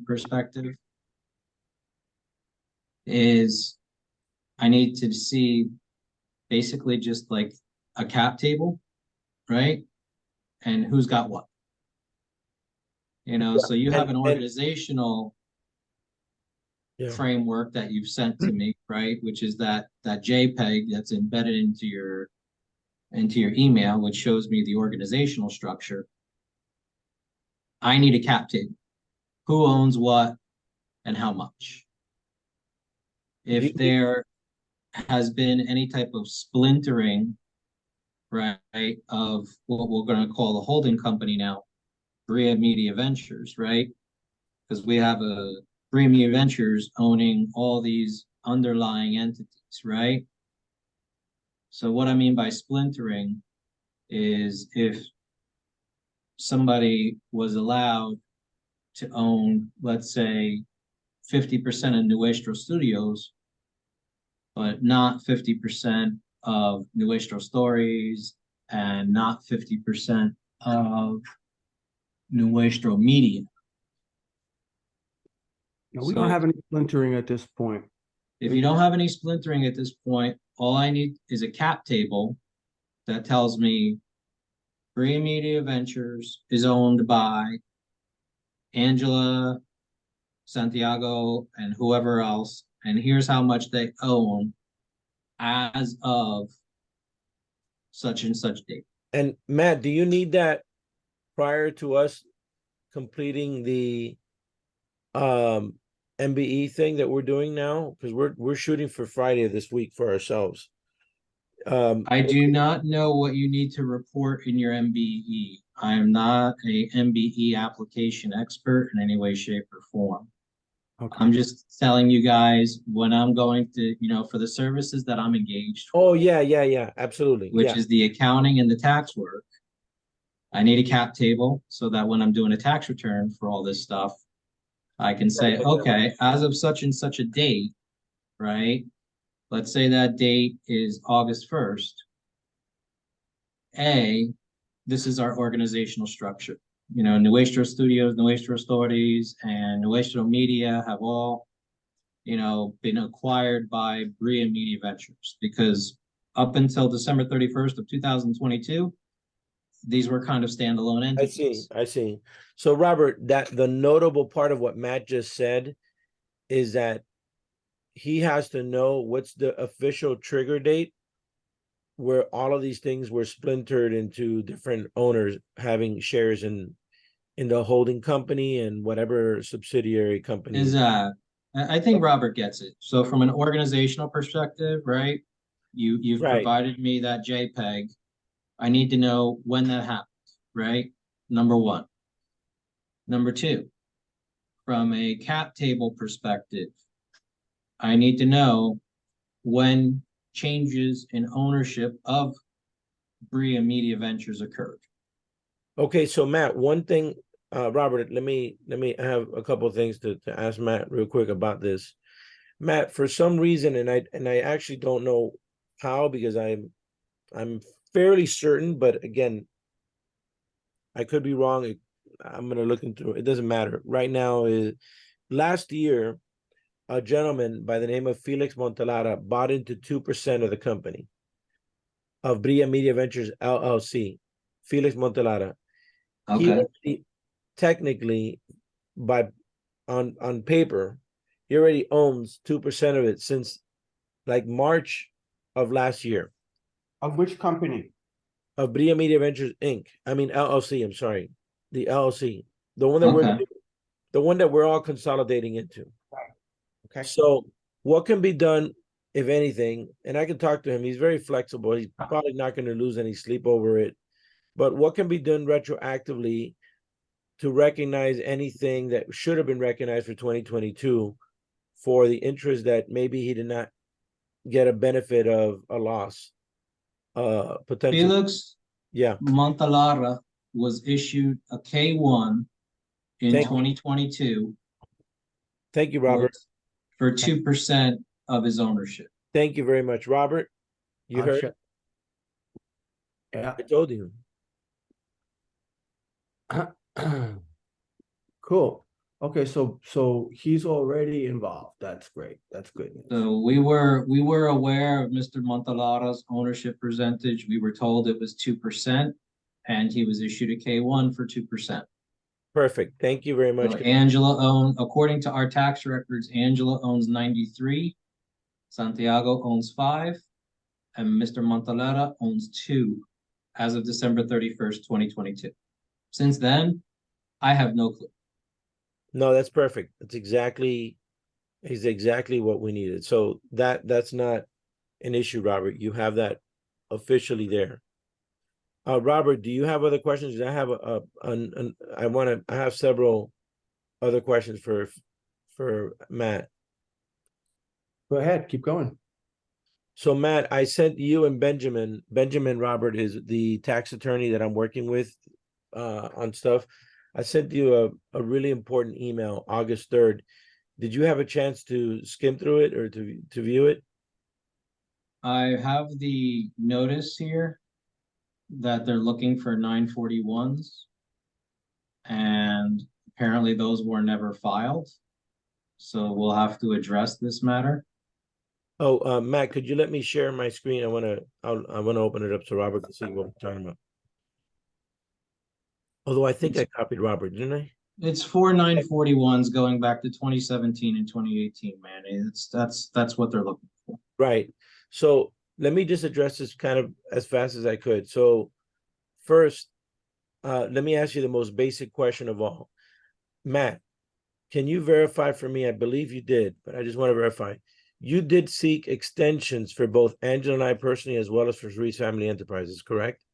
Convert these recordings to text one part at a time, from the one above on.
perspective is I need to see basically just like a cap table, right? And who's got what. So you have an And organizational yeah, framework that you've sent to me, right? Which is that JPEG that's embedded into your email, which shows me the organizational structure. I need a cap table. Who owns what and how much? If do there has been any type of splintering, right, of what we're going to call the holding company now, Bria Media Ventures, right? Because we have a Bria Media Ventures owning all these underlying entities, right? So what I mean by splintering is if somebody was allowed to own, let's say, 50% of Nuestro Studios, but not 50% of Nuestro Stories and not 50% of Nuestro Media. No, we don't So have any splintering at this point. if you don't have any splintering at this point, all I need is a cap table that tells me Bria Media Ventures is owned by Angela, Santiago, and whoever else, and here's how much they own as of such and such date. And Matt, do you need that prior to us completing the MBE thing that we're doing now? Because we're shooting for Friday of this week for ourselves. I do not know what you need to report in your MBE. I am not a MBE application expert in any way, shape, or form. Okay. I'm just telling you guys when I'm going to, for the services that I'm engaged Oh for, yeah, absolutely. which Yeah. is the accounting and the tax work. I need a cap table so that when I'm doing a tax return for all this stuff, I can say, okay, as of such and such a date, right? Let's say that date is August 1st. This is our organizational structure. Nuestro Studios, Nuestro Stories, and Nuestro Media have all, been acquired by Bria Media Ventures because up until December 31st of 2022, these were kind of standalone entities. I see. So Robert, that the notable part of what Matt just said is that he has to know what's the official trigger date where all of these things were splintered into different owners having shares in the holding company and whatever subsidiary companies. I think Robert gets it. So from an organizational perspective, right? You've Right. provided me that JPEG. I need to know when that happened, right? Number one. Number two, from a cap table perspective, I need to know when changes in ownership of Bria Media Ventures occurred. Okay, so Matt, one thing, Robert, let me have a couple of things to ask Matt real quick about this. Matt, for some reason, and I actually don't know how, because I'm fairly certain, but again, I could be wrong. I'm gonna look into it. It doesn't matter. Right now is last year, a gentleman by the name of Felix Montelara bought into 2% of the company of Bria Media Ventures LLC. Felix Montelara. He Okay. already, technically, by on paper, he already owns 2% of it since like March of last year. Of which company? Of Bria Media Ventures Inc. I mean LLC. I'm sorry, the LLC, the one that Okay. we're all consolidating into. Okay. So what can be done, if anything? And I can talk to him. He's very flexible. He's probably not going to lose any sleep over it. But what can be done retroactively to recognize anything that should have been recognized for 2022 for the interest that maybe he did not get a benefit of a loss? Potential. Felix Yeah. Montalara was issued a K1 in Thank you. 2022 Thank you, for, Robert. for 2% of his ownership. Thank you very much, Robert. You heard? Sure. Yeah. I told you. Cool. Okay, so he's already involved. That's great. That's good news. So we were aware of Mr. Montalara's ownership percentage. We were told it was 2%, and he was issued a K1 for 2%. Perfect. Thank you very much. So according to our tax records, Angela owns 93, Santiago owns 5, and Mr. Montalara owns 2 as of December 31st, 2022. Since then, I have no clue. No, that's perfect. That's exactly what we needed. So that's not an issue, Robert. You have that officially there. Robert, do you have other questions? I have I have several other questions for Matt. Go ahead, keep going. So Matt, I sent you and Benjamin Robert is the tax attorney that I'm working with on stuff. I sent you a really important email August 3rd. Did you have a chance to skim through it or to view it? I have the notice here that they're looking for 941s. And apparently those were never filed. So we'll have to address this matter. Oh, Matt, could you let me share my screen? I want to open it up so Robert can see what we're talking about. Although I think I copied Robert, didn't I? It's 4 941s going back to 2017 and 2018, man. That's what they're looking for. Right. So let me just address this kind of as fast as I could. So first, let me ask you the most basic question of all. Matt, can you verify for me? I believe you did, but I just want to verify. You did seek extensions for both Angela and I personally, as well as for Ruiz Family Enterprises, correct?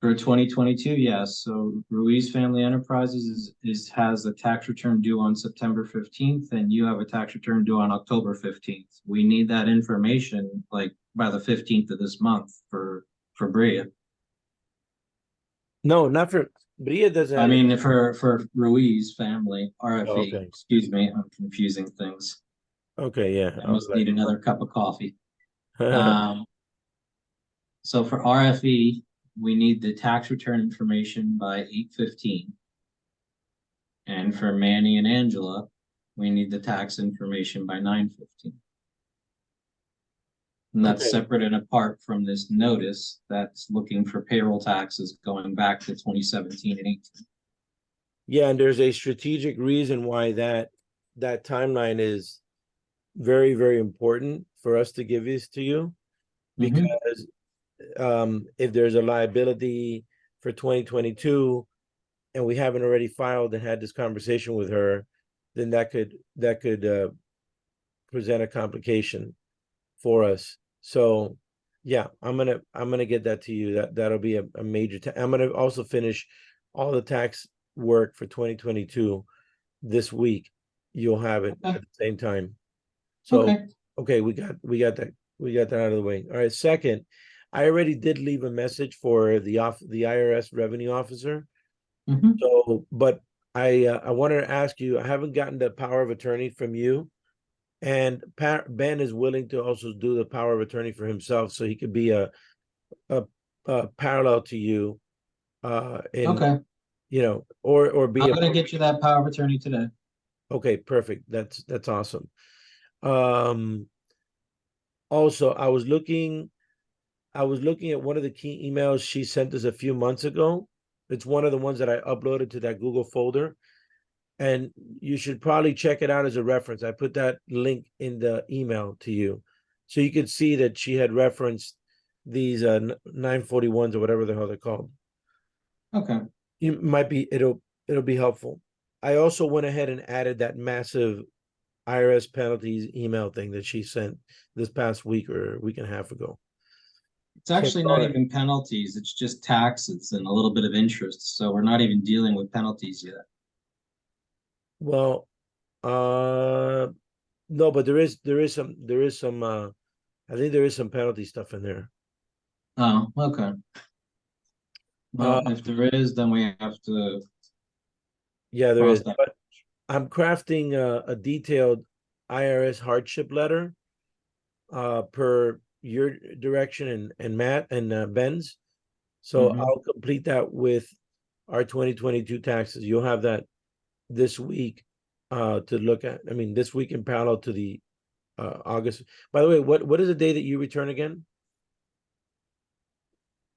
For 2022, yes. So Ruiz Family Enterprises has a tax return due on September 15th, and you have a tax return due on October 15th. We need that information like by the 15th of this month for Bria. No, not for Bria doesn't. I mean, for Ruiz Family, RFE. Okay. Excuse me, I'm confusing things. Okay, yeah. I must need another cup of coffee. So for RFE, we need the tax return information by 8/15. And for Manny and Angela, we need the tax information by 9/15. And that's Okay. separate and apart from this notice that's looking for payroll taxes going back to 2017 and 18. Yeah, and there's a strategic reason why that timeline is very, very important for us to give this to you, because if there's a liability for 2022 and we haven't already filed and had this conversation with her, then that could present a complication for us. So yeah, I'm gonna get that to you. That'll be a major I'm gonna also finish all the tax work for 2022 this week. You'll have it at the same time. So okay, we got that out of the way. All right, second, I already did leave a message for the IRS revenue officer. So, but I wanted to ask you, I haven't gotten the power of attorney from you, and Ben is willing to also do the power of attorney for himself, so he could be a parallel to you, in or be. I'm gonna get you that power of attorney today. Okay, perfect. That's awesome. Also, I was looking at one of the key emails she sent us a few months ago. It's one of the ones that I uploaded to that Google folder, and you should probably check it out as a reference. I put that link in the email to you, so you could see that she had referenced these 941s or whatever the hell they're called. Okay. It'll be helpful. I also went ahead and added that massive IRS penalties email thing that she sent this past week or a week and a half ago. It's actually not even penalties, it's just taxes and a little bit of interest, so we're not even dealing with penalties yet. Well, no, but there is some I think there is some penalty stuff in there. Oh, okay. Well, if there is, then we have to. Yeah, there is. that. But I'm crafting a detailed IRS hardship letter per your direction and Matt and Ben's. So I'll complete that with our 2022 taxes. You'll have that this week, to look at. I mean, this week in parallel to the August. By the way, what is the day that you return again?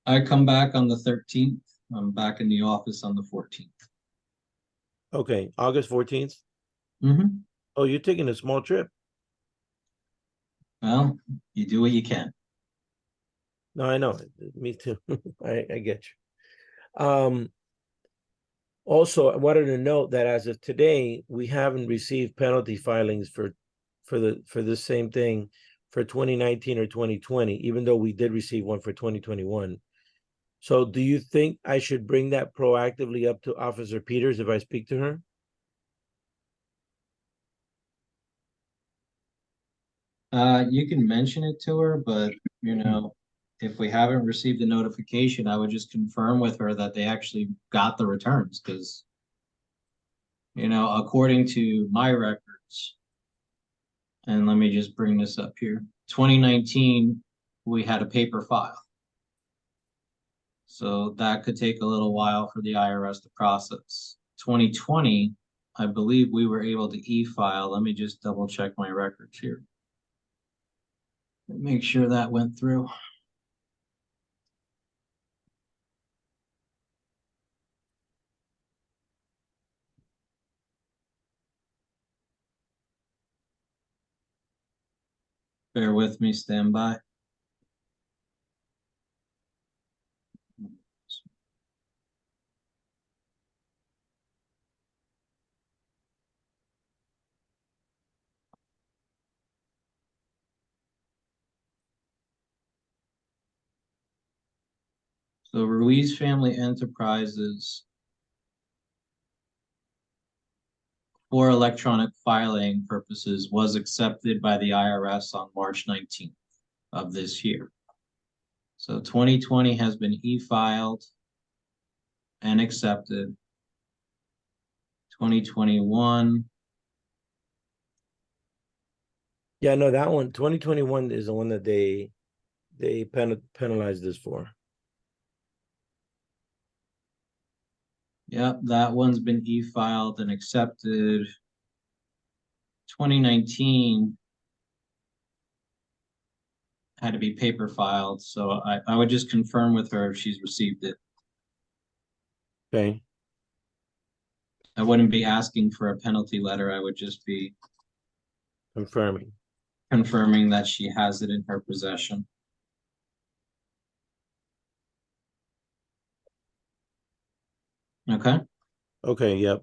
I come back on the 13th. I'm back in the office on the 14th. Okay, August 14th. Mm-hmm. Oh, you're taking a small trip. Well, you do what you can. No, I know. Me too. I get you. Also, I wanted to note that as of today, we haven't received penalty filings for this same thing for 2019 or 2020, even though we did receive one for 2021. So do you think I should bring that proactively up to Officer Peters if I speak to her? You can mention it to her, but you know, if we haven't received a notification, I would just confirm with her that they actually got the returns, because you know, according to my records, and let me just bring this up here, 2019, we had a paper file. So that could take a little while for the IRS to process. 2020, I believe we were able to e-file. Let me just double check my records here. Make sure that went through. Bear with me, stand by. So Ruiz Family Enterprises for electronic filing purposes was accepted by the IRS on March 19th of this year. So 2020 has been e-filed and accepted. 2021. Yeah, no, that one, 2021 is the one that they penalized us for. Yep, that one's been e-filed and accepted. 2019 had to be paper filed, so I would just confirm with her if she's received it. Okay. I wouldn't be asking for a penalty letter. I would just be Confirming. confirming that she has it in her possession. Okay. Okay, yep.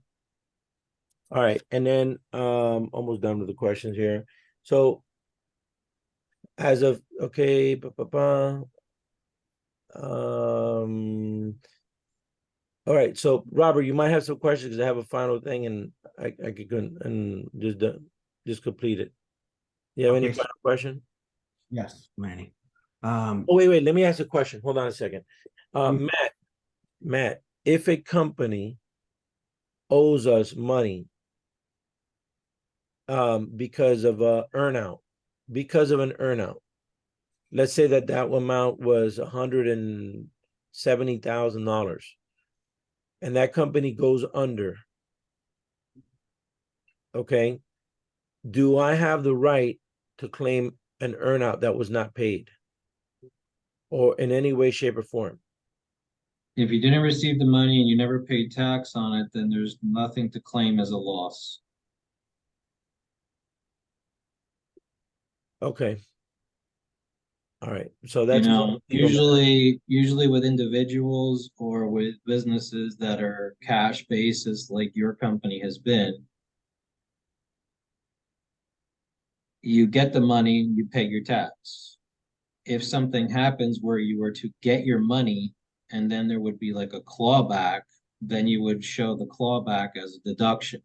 All right, and then almost done with the questions here. So as of okay, all right, so Robert, you might have some questions because I have a final thing and I could go and just complete it. You have any Okay. final question? Yes, Manny. Oh, wait, let me ask a question. Hold on a second. Mm. Matt, if a company owes us money because of a earnout, because of an earnout, let's say that amount was $170,000 and that company goes under, okay, do I have the right to claim an earnout that was not paid or in any way, shape, or form? If you didn't receive the money and you never paid tax on it, then there's nothing to claim as a loss. Okay. All right. So You that's know, usually with individuals or with businesses that are cash basis like your company has been, you get the money, you pay your tax. If something happens where you were to get your money and then there would be like a clawback, then you would show the clawback as a deduction.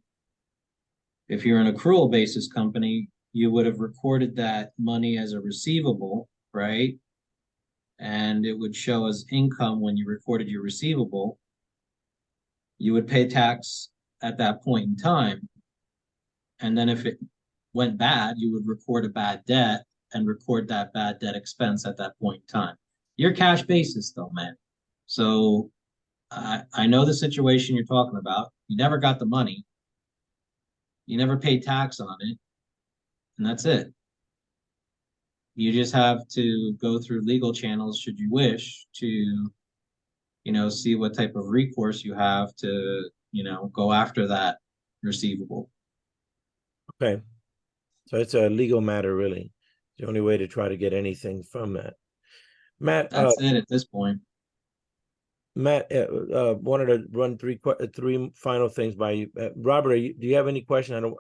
If you're an accrual basis company, you would have recorded that money as a receivable, right? And it would show as income when you recorded your receivable. You would pay tax at that point in time. And then if it went bad, you would record a bad debt and record that bad debt expense at that point in time. Your cash basis though, man. So I know the situation you're talking about. You never got the money. You never pay tax on it, and that's it. You just have to go through legal channels should you wish to, see what type of recourse you have to, go after that receivable. Okay. So it's a legal matter, really. The only way to try to get anything from that. Matt, That's it at this point. Matt, wanted to run three final things by you. Robert, do you have any question? I don't.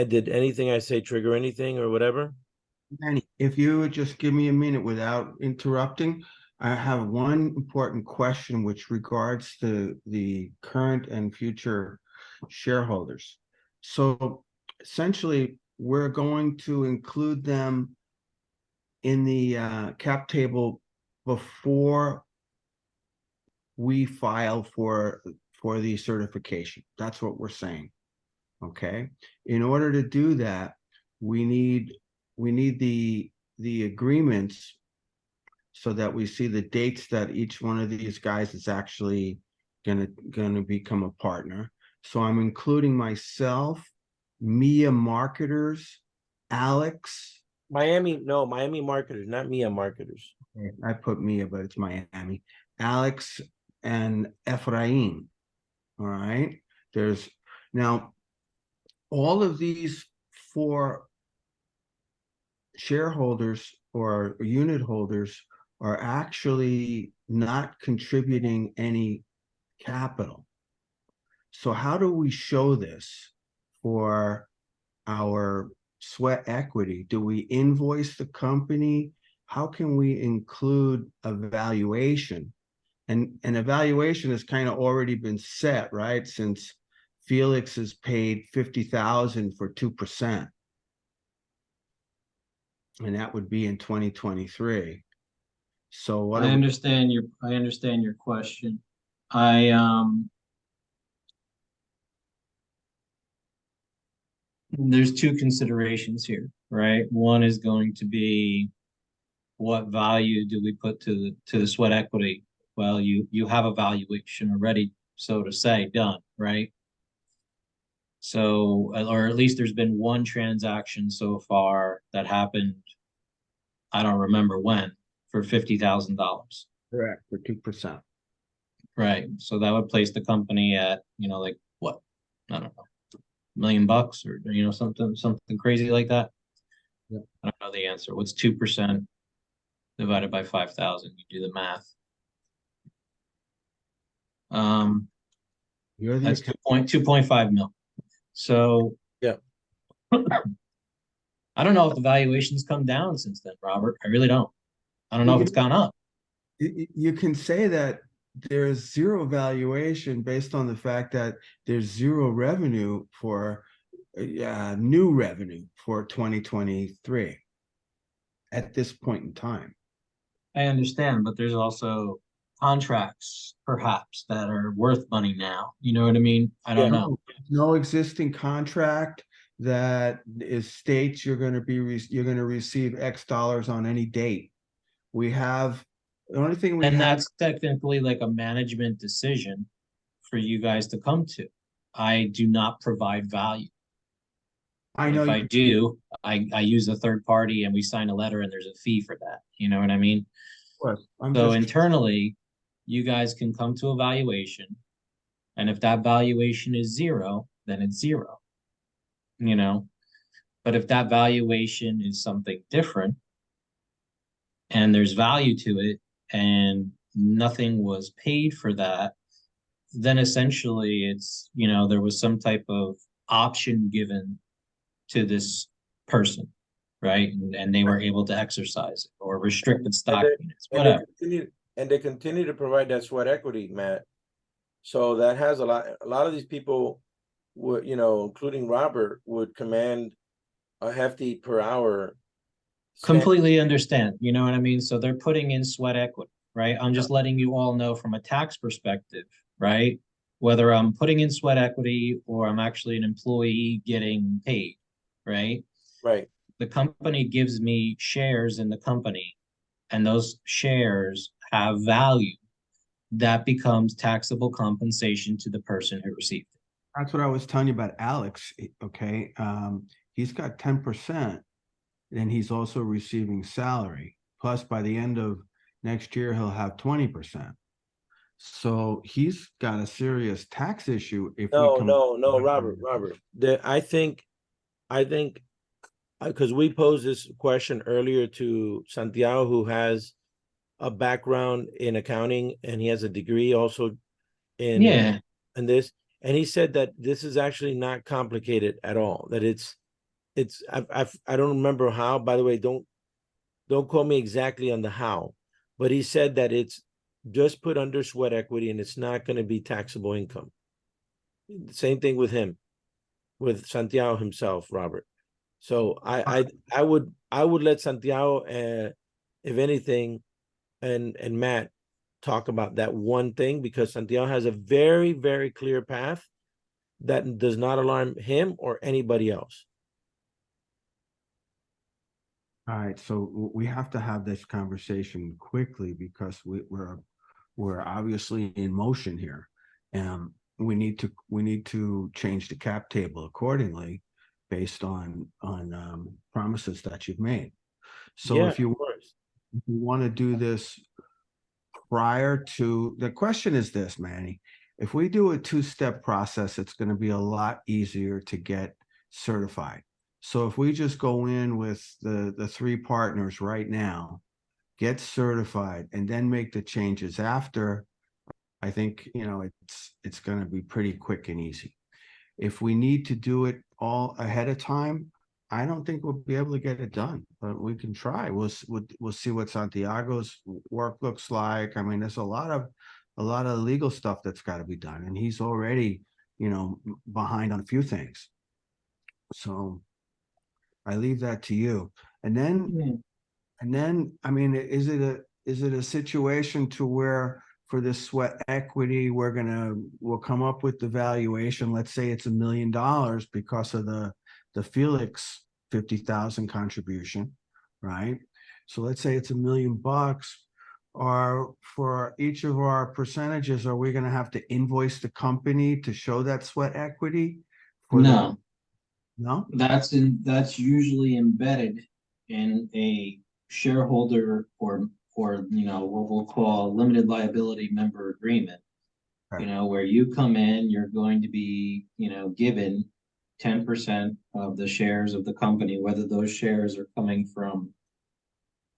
Did anything I say trigger anything or whatever? And if you would just give me a minute without interrupting, I have one important question which regards to the current and future shareholders. So essentially, we're going to include them in the cap table before we file for the certification. That's what we're saying. Okay. In order to do that, we need the agreements so that we see the dates that each one of these guys is actually gonna become a partner. So I'm including myself, Mia Marketers, Alex. Miami Marketers, not Mia Marketers. I put Mia, but it's Miami. Alex and Ephraim. All right. There's now all of these 4 shareholders or unit holders are actually not contributing any capital. So how do we show this for our sweat equity? Do we invoice the company? How can we include a valuation? And an evaluation has kind of already been set, right? Since Felix has paid 50,000 for 2%. And that would be in 2023. So what I understand your question. There's 2 considerations here, right? One is going to be what value do we put to the sweat equity? Well, you have a valuation already, so to say, done, right? So, or at least there's been one transaction so far that happened, I don't remember when, for $50,000. correct, for 2%. Right. So that would place the company at, like what? I don't know, $1 million or, something crazy like that. Yep. I don't know the answer. What's 2% divided by 5,000? You do the math. You're the That's 2.5 mil. So Yeah. I don't know if the valuation's come down since then, Robert. I really don't. I don't know if it's gone up. You can say that there's zero valuation based on the fact that there's zero revenue for new revenue for 2023 at this point in time. I understand, but there's also contracts perhaps that are worth money now. You know what I mean? I don't know. No existing contract that states you're going to receive X dollars on any date. We have the only thing we And have. that's technically like a management decision for you guys to come to. I do not provide value. I know if I do, I use a third party and we sign a letter and there's a fee for that. You know what I mean? So internally, you guys can come to a valuation, and if that valuation is 0, then it's 0. But if that valuation is something different and there's value to it and nothing was paid for that, then essentially it's, there was some type of option given to this person, right? And they were able to exercise it, or restricted stock units, whatever. And they continue to provide that sweat equity, Matt. So that has a lot of these people would, including Robert, would command a hefty per hour. Completely understand, you know what I mean? So they're putting in sweat equity, right? I'm just letting you all know from a tax perspective, right? Whether I'm putting in sweat equity or I'm actually an employee getting paid, right? Right. The company gives me shares in the company, and those shares have value. That becomes taxable compensation to the person who received it. That's what I was telling you about Alex, okay? He's got 10%, and he's also receiving salary. Plus, by the end of next year, he'll have 20%. So he's got a serious tax issue if we No, come. no, Robert, I think, because we posed this question earlier to Santiago, who has a background in accounting and he has a degree also in Yeah, this, and he said that this is actually not complicated at all. That I don't remember how. By the way, don't quote me exactly on the how, but he said that it's just put under sweat equity and it's not going to be taxable income. Same thing with him, with Santiago himself, Robert. So I would let Santiago, if anything, and Matt talk about that one thing, because Santiago has a very, very clear path that does not alarm him or anybody else. All right, so we have to have this conversation quickly because we're obviously in motion here. And we need to change the cap table accordingly based on promises that you've made. So Yeah, if you of course. want to do this prior to, the question is this, Manny, if we do a two-step process, it's going to be a lot easier to get certified. So if we just go in with the three partners right now, get certified, and then make the changes after, I think, you know, it's going to be pretty quick and easy. If we need to do it all ahead of time, I don't think we'll be able to get it done, but we can try. We'll see what Santiago's work looks like. I mean, there's a lot of legal stuff that's got to be done, and he's already, you know, behind on a few things. So I leave that to you. And then, I mean, is it a situation to where for this sweat equity, we'll come up with the valuation. Let's say it's $1 million because of the Felix 50,000 contribution, right? So let's say it's $1 million. Or for each of our percentages, are we going to have to invoice the company to show that sweat equity? no, No? that's usually embedded in a shareholder or you know, what we'll call limited liability member agreement. You know, where you come in, you're going to be, you know, given 10% of the shares of the company, whether those shares are coming from,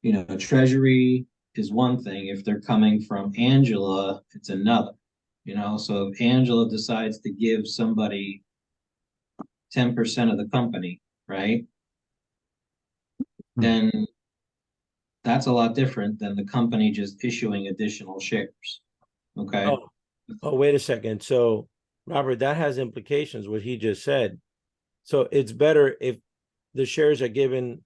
you know, treasury is one thing. If they're coming from Angela, it's another. You know, so if Angela decides to give somebody 10% of the company, right? Then that's a lot different than the company just issuing additional shares. Okay. Wait a second. So, Robert, that has implications, what he just said. So it's better if the shares are given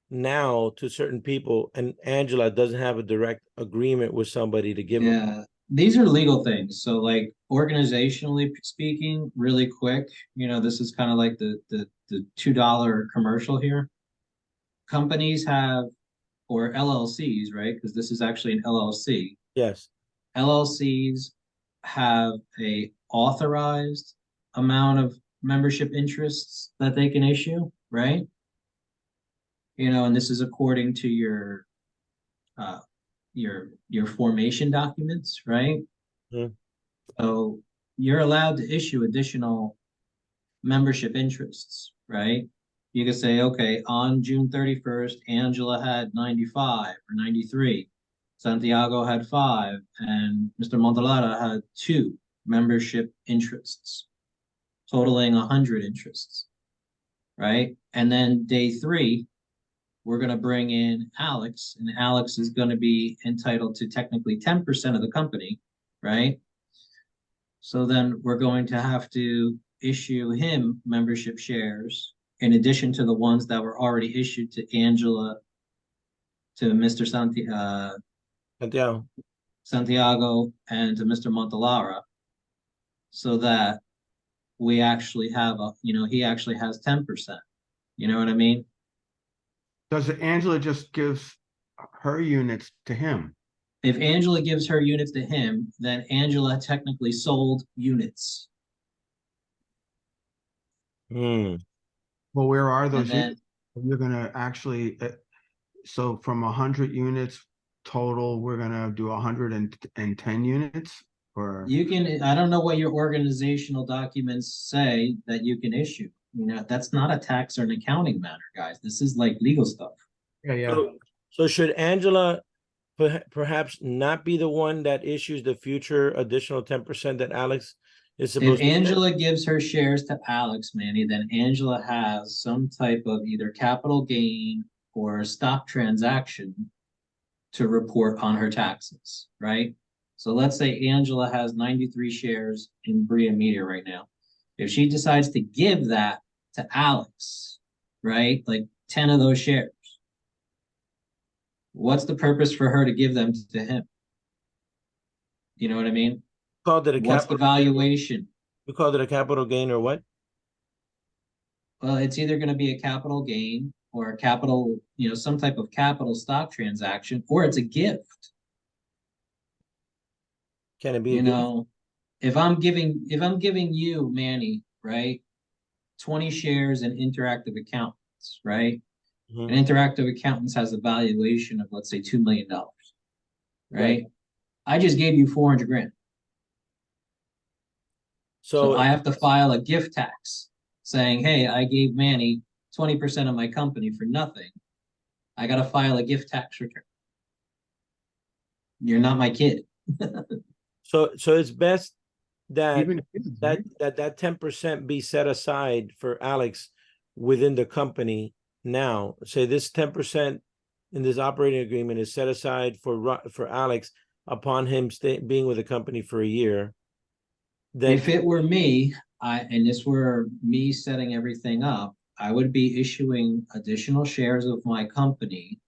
now to certain people and Angela doesn't have a direct agreement with somebody to give them. Yeah, these are legal things. So like organizationally speaking, really quick, you know, this is kind of like the $2 commercial here. Companies have, or LLCs, right? Because this is actually an LLC. Yes. LLCs have a authorized amount of membership interests that they can issue, right? You know, and this is according to uh your formation documents, right? Mhm. So you're allowed to issue additional membership interests, right? You could say, okay, on June 31st, Angela had 95 or 93, Santiago had 5, and Mr. Montalara had 2 membership interests, totaling 100 interests, right? And then day 3, we're going to bring in Alex, and Alex is going to be entitled to technically 10% of the company, right? So then we're going to have to issue him membership shares in addition to the ones that were already issued to Angela, to Mr. Santiago, and to Mr. Montalara, so that we actually have you know, he actually has 10%. You know what I mean? Does Angela just gives her units to him? If Angela gives her units to him, then Angela technically sold units. Hmm. Well, where are those And then units? You're gonna actually, so from 100 units total, we're gonna do 110 units? Or, you can, I don't know what your organizational documents say that you can issue. You know, that's not a tax or an accounting matter, guys. This is like legal stuff. yeah, So should Angela perhaps not be the one that issues the future additional 10% that Alex is If supposed to get? Angela gives her shares to Alex, Manny, then Angela has some type of either capital gain or stock transaction to report on her taxes, right? So let's say Angela has 93 shares in Bria Media right now. If she decides to give that to Alex, right, like 10 of those shares, what's the purpose for her to give them to him? You know what I mean? Called it a What's the capital gain. valuation? We called it a capital gain or what? Well, it's either going to be a capital gain or a capital, you know, some type of capital stock transaction, or it's a gift. Can it be a You gift? know, if I'm giving you, Manny, right, 20 shares in Interactive Accountants, right? Mhm. And Interactive Accountants has a valuation of, let's say, $2 million, right? I just gave you 400 grand. So So I have to file a gift tax saying, hey, I gave Manny 20% of my company for nothing. I got to file a gift tax return. You're not my kid. so it's best that even kids, right? that 10% be set aside for Alex within the company now. Say this 10% in this operating agreement is set aside for Alex upon him being with the company for a year. Then If it were me, and this were me setting everything up, I would be issuing additional shares of my company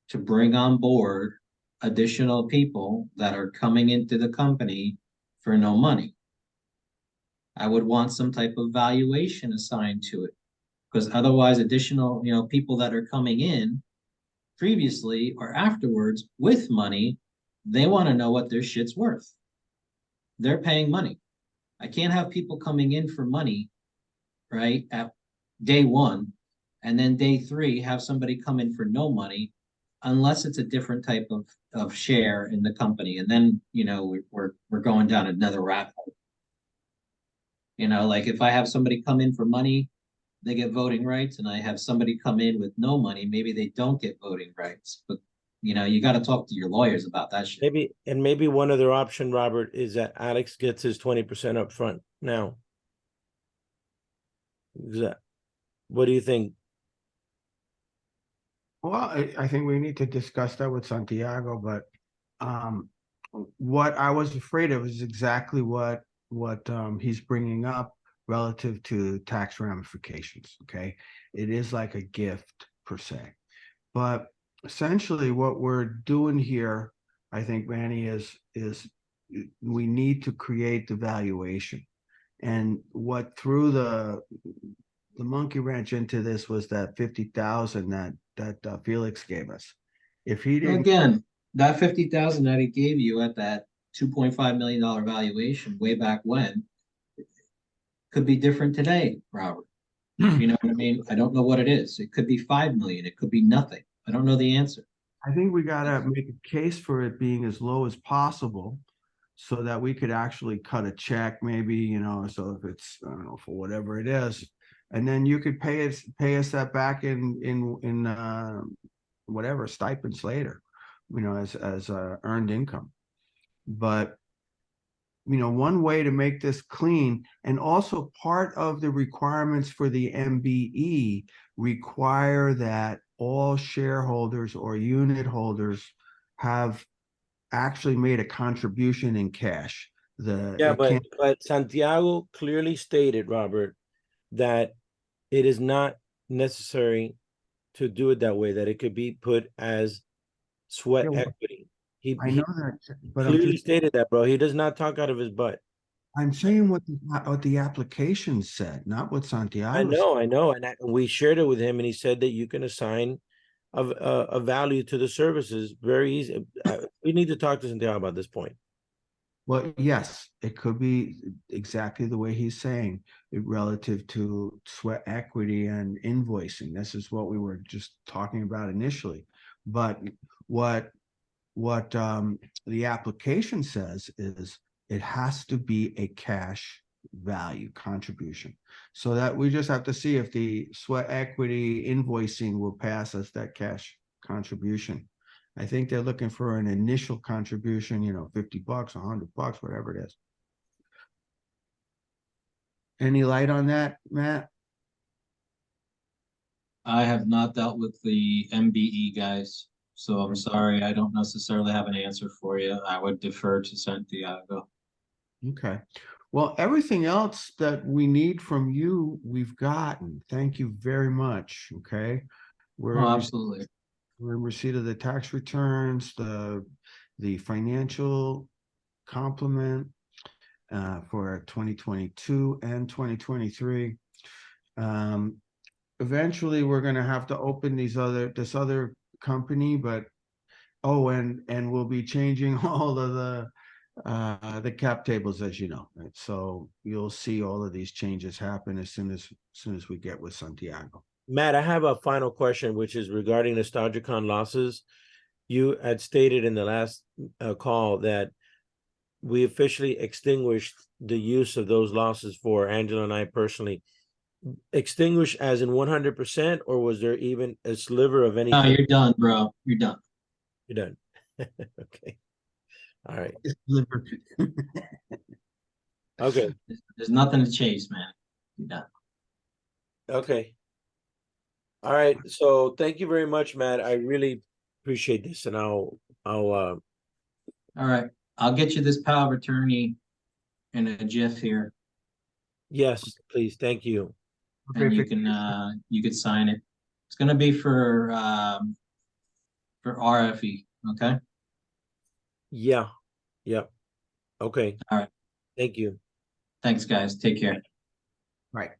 to bring on board additional people that are coming into the company for no money. I would want some type of valuation assigned to it, because otherwise additional, you know, people that are coming in previously or afterwards with money, they want to know what their shit's worth. They're paying money. I can't have people coming in for money, right, at day one, and then day three have somebody come in for no money, unless it's a different type of share in the company, and then you know we're going down another rabbit hole. You know, like if I have somebody come in for money, they get voting rights, and I have somebody come in with no money, maybe they don't get voting rights. But you know, you got to talk to your lawyers about that shit. maybe one other option, Robert, is that Alex gets his 20% up front now. What do you think? Well, I think we need to discuss that with Santiago, but what I was afraid of is exactly what he's bringing up relative to tax ramifications. Okay, it is like a gift per se, but essentially what we're doing here, I think, Manny, is we need to create the valuation, and what threw the monkey wrench into this was that 50,000 that Felix gave us. If he didn't, Again, that 50,000 that he gave you at that $2.5 million valuation way back when could be different today, Robert. You know what I mean? I don't know what it is. It could be 5 million. It could be nothing. I don't know the answer. I think we gotta make a case for it being as low as possible so that we could actually cut a check, maybe, you know, so if it's, I don't know, for whatever it is, and then you could pay us that back in whatever stipends later, you know, as earned income. But you know, one way to make this clean, and also part of the requirements for the MBE require that all shareholders or unit holders have actually made a contribution in cash. Yeah, It can't, but Santiago clearly stated, Robert, that it is not necessary to do it that way, that it could be put as sweat yeah, well, equity. I He know that, but clearly stated that, bro. He does not talk out of his butt. I'm saying what the application said, not what Santiago said. I know, and we shared it with him, and he said that you can assign a value to the services very easy. We need to talk to Santiago about this point. Well, yes, it could be exactly the way he's saying, relative to sweat equity and invoicing. This is what we were just talking about initially. But what the application says is it has to be a cash value contribution. So that we just have to see if the sweat equity invoicing will pass us that cash contribution. I think they're looking for an initial contribution, you know, $50, $100, whatever it is. Any light on that, Matt? I have not dealt with the MBE guys, so I'm sorry, I don't necessarily have an answer for you. I would defer to Santiago. Okay. Well, everything else that we need from you, we've gotten. Thank you very much. Okay. We're Oh, in absolutely. we're in receipt of the tax returns, the financial complement for 2022 and 2023. Eventually, we're going to have to open this other company, but and we'll be changing all of the cap tables, as you know. Right? So you'll see all of these changes happen as soon as we get with Santiago. Matt, I have a final question, which is regarding NostalgiaCon losses. You had stated in the last call that we officially extinguished the use of those losses for Angela and I personally. Extinguished as in 100%, or was there even a sliver of No, anything? you're done, bro. You're done. You're done. Okay. All right. Okay. There's nothing to chase, man. You're done. Okay. All right. So thank you very much, Matt. I really appreciate this, and I'll All right. I'll get you this power of attorney in a jiff here, yes, please. Thank you. and you can sign it. It's gonna be for RFE, okay? Yeah. Yeah. Okay. All right. Thank you. Thanks, guys. Take care. Right.